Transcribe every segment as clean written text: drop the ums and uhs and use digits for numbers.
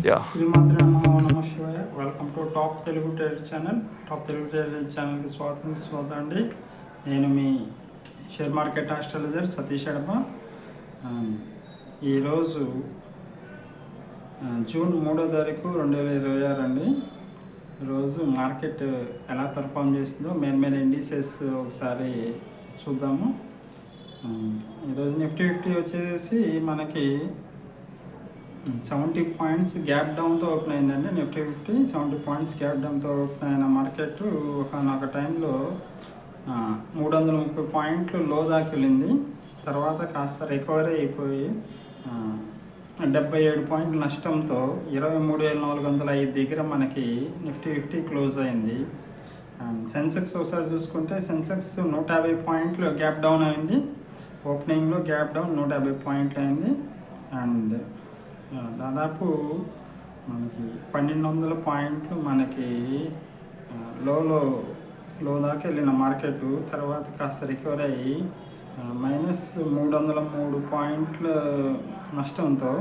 శ్రీమాత్రి నమ శివాయ. Welcome to top Telugu trader channel. Top Telugu trader ఛానల్కి స్వాగతం అండి. నేను మీ షేర్ మార్కెట్ ఆస్ట్రాలజర్ సతీష్ అడప. ఈరోజు జూన్ 3వ తారీఖు 2026 అండి. ఈరోజు మార్కెట్ ఎలా పెర్ఫామ్ చేస్తుందో మెయిన్ ఇండిసెస్ ఒకసారి చూద్దాము. ఈరోజు నిఫ్టీ 50 వచ్చేసి మనకి 70 పాయింట్స్ గ్యాప్ డౌన్తో ఓపెన్ అయిందండి. నిఫ్టీ 50 70 పాయింట్స్ గ్యాప్ డౌన్తో ఓపెన్ అయిన మార్కెట్ ఒక టైంలో 330 పాయింట్లు లో దాకా వెళ్ళింది. తర్వాత కాస్త రికవరీ అయిపోయి 77 పాయింట్ల నష్టంతో 23,405 దగ్గర మనకి నిఫ్టీ 50 క్లోజ్ అయింది. సెన్సెక్స్ ఒకసారి చూసుకుంటే సెన్సెక్స్ 150 పాయింట్లు గ్యాప్ డౌన్ అయింది. ఓపెనింగ్లో గ్యాప్ డౌన్ 150 పాయింట్లు అయింది. అండ్ దాదాపు మనకి 1,200 పాయింట్లు మనకి లో దాకా వెళ్ళిన మార్కెట్ తర్వాత కాస్త రికవర్ అయ్యి -303 పాయింట్ల నష్టంతో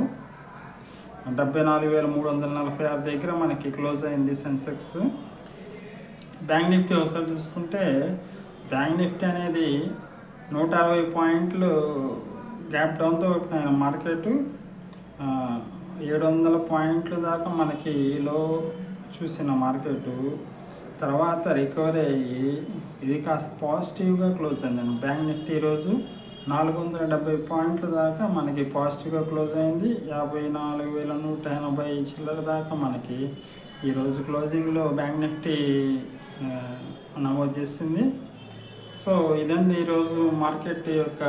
74,346 దగ్గర మనకి క్లోజ్ అయింది సెన్సెక్స్. బ్యాంక్ నిఫ్టీ ఒకసారి చూసుకుంటే బ్యాంక్ నిఫ్టీ అనేది 160 పాయింట్లు గ్యాప్ డౌన్తో ఓపెన్ అయిన మార్కెట్ 700 పాయింట్ల దాకా మనకి లో చూసిన మార్కెట్ తర్వాత రికవరీ అయ్యి ఇది కాస్త పాజిటివ్గా క్లోజ్ అయిందండి. బ్యాంక్ నిఫ్టీ ఈరోజు 470 పాయింట్ల దాకా మనకి పాజిటివ్గా క్లోజ్ అయింది. 54,180 చిల్లర దాకా మనకి ఈరోజు క్లోజింగ్లో బ్యాంక్ నిఫ్టీ నమోదు చేసింది. సో ఇదండి ఈరోజు మార్కెట్ యొక్క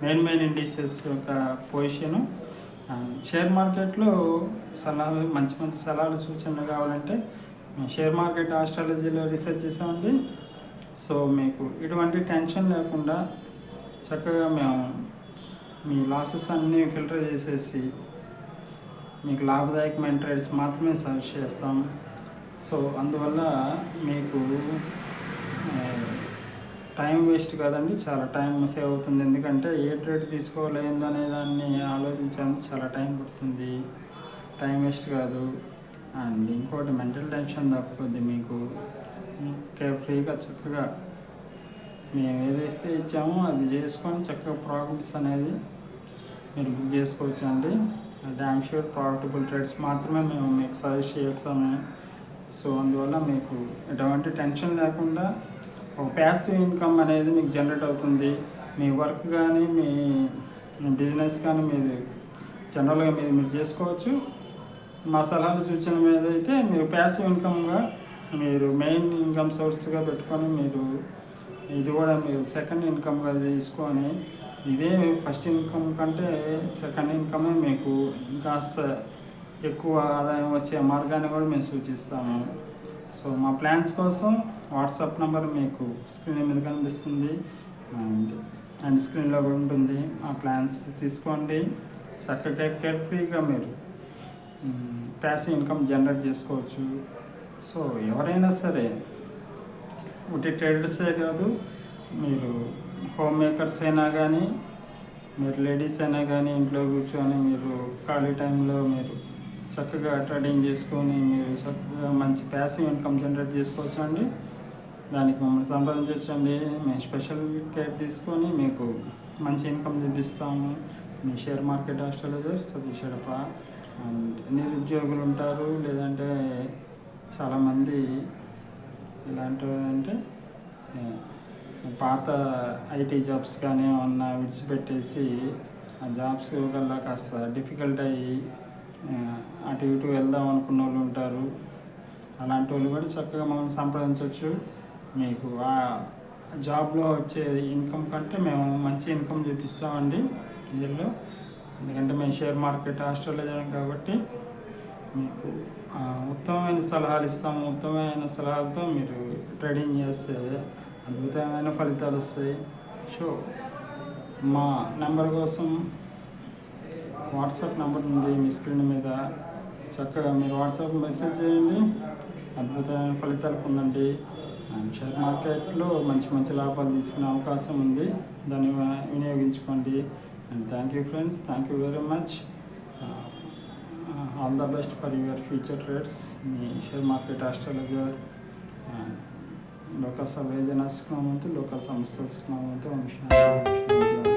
మెయిన్ ఇండిసెస్ యొక్క పొజిషను. షేర్ మార్కెట్లో సలహాలు మంచి సలహాలు సూచనలు కావాలంటే షేర్ మార్కెట్ ఆస్ట్రాలజీలో రీసెర్చ్ చేసామండి. సో మీకు ఎటువంటి టెన్షన్ లేకుండా చక్కగా మేము మీ లాసెస్ అన్నీ ఫిల్టర్ చేసేసి మీకు లాభదాయకమైన ట్రేడ్స్ మాత్రమే సజెస్ట్ చేస్తాం. సో అందువల్ల మీకు టైం వేస్ట్ కాదండి, చాలా టైం సేవ్ అవుతుంది. ఎందుకంటే ఏ ట్రేడ్ తీసుకోవాలి ఏందనే దాన్ని ఆలోచించడానికి చాలా టైం పడుతుంది. టైం వేస్ట్ కాదు. అండ్ ఇంకోటి మెంటల్ టెన్షన్ తప్పుద్ది. మీకు ఫ్రీగా చక్కగా మేము ఏదైతే ఇచ్చామో అది చేసుకొని చక్కగా ప్రాఫిట్స్ అనేది మీరు బుక్ చేసుకోవచ్చు అండి. డ్యామ్ షూర్ ప్రాఫిటబుల్ ట్రేడ్స్ మాత్రమే మేము మీకు సజెస్ట్ చేస్తాము. సో అందువల్ల మీకు ఎటువంటి టెన్షన్ లేకుండా ఒక ప్యాసివ్ ఇన్కమ్ అనేది మీకు జనరేట్ అవుతుంది. మీ వర్క్ కానీ మీ బిజినెస్ కానీ మీరు జనరల్గా మీరు చేసుకోవచ్చు. మా సలహాలు సూచన మీద అయితే మీరు ప్యాసివ్ ఇన్కమ్గా మీరు మెయిన్ ఇన్కమ్ సోర్స్గా పెట్టుకొని మీరు ఇది కూడా మీరు సెకండ్ ఇన్కమ్గా తీసుకొని ఇదే ఫస్ట్ ఇన్కమ్ కంటే సెకండ్ ఇన్కమే మీకు కాస్త ఎక్కువ ఆదాయం వచ్చే మార్గాన్ని కూడా మేము సూచిస్తాము. సో మా ప్లాన్స్ కోసం వాట్సాప్ నెంబర్ మీకు స్క్రీన్ మీద కనిపిస్తుంది అండ్ స్క్రీన్లో కూడా ఉంటుంది. ఆ ప్లాన్స్ తీసుకోండి. చక్కగా కేర్ఫ్రీగా మీరు ప్యాసివ్ ఇన్కమ్ జనరేట్ చేసుకోవచ్చు. సో ఎవరైనా సరే ఒకటి ట్రేడర్సే కాదు, మీరు హోమ్ మేకర్స్ అయినా కానీ మీరు లేడీస్ అయినా కానీ ఇంట్లో కూర్చొని మీరు ఖాళీ టైంలో మీరు చక్కగా ట్రేడింగ్ చేసుకొని మీరు చక్కగా మంచి ప్యాసివ్ ఇన్కమ్ జనరేట్ చేసుకోవచ్చు అండి. దానికి మమ్మల్ని సంప్రదించవచ్చండి. మేము స్పెషల్ కేర్ తీసుకొని మీకు మంచి ఇన్కమ్ చూపిస్తాము. మీ share market astrologer Satish Adapa. And నిరుద్యోగులు ఉంటారు, లేదంటే చాలామంది అంటే పాత ఐటీ జాబ్స్ కానీ ఏమన్నా విడిచిపెట్టేసి ఆ జాబ్స్ వల్ల కాస్త డిఫికల్ట్ అయ్యి అటు ఇటు వెళ్దాం అనుకున్న వాళ్ళు ఉంటారు. అలాంటి వాళ్ళు కూడా చక్కగా మమ్మల్ని సంప్రదించవచ్చు. మీకు ఆ జాబ్లో వచ్చే ఇన్కమ్ కంటే మేము మంచి ఇన్కమ్ చూపిస్తామండి దీనిలో. ఎందుకంటే మేము షేర్ మార్కెట్ ఆస్ట్రాలజర్ కాబట్టి మీకు ఉత్తమమైన సలహాలు ఇస్తాము. ఉత్తమమైన సలహాలతో మీరు ట్రేడింగ్ చేస్తే అద్భుతమైన ఫలితాలు వస్తాయి. సో మా నెంబర్ కోసం వాట్సాప్ నెంబర్ ఉంది మీ స్క్రీన్ మీద. చక్కగా మీరు వాట్సాప్ మెసేజ్ చేయండి, అద్భుతమైన ఫలితాలు పొందండి. అండ్ షేర్ మార్కెట్లో మంచి లాభాలు తీసుకునే అవకాశం ఉంది. దాన్ని వినియోగించుకోండి. And thank you friends, thank you very much. All the best for your future trades. మీ షేర్ మార్కెట్ ఆస్ట్రాలజర్ లోక సర్వే జనస్సుకున్నామంతు లోక సంస్థ ఓం శాంతి.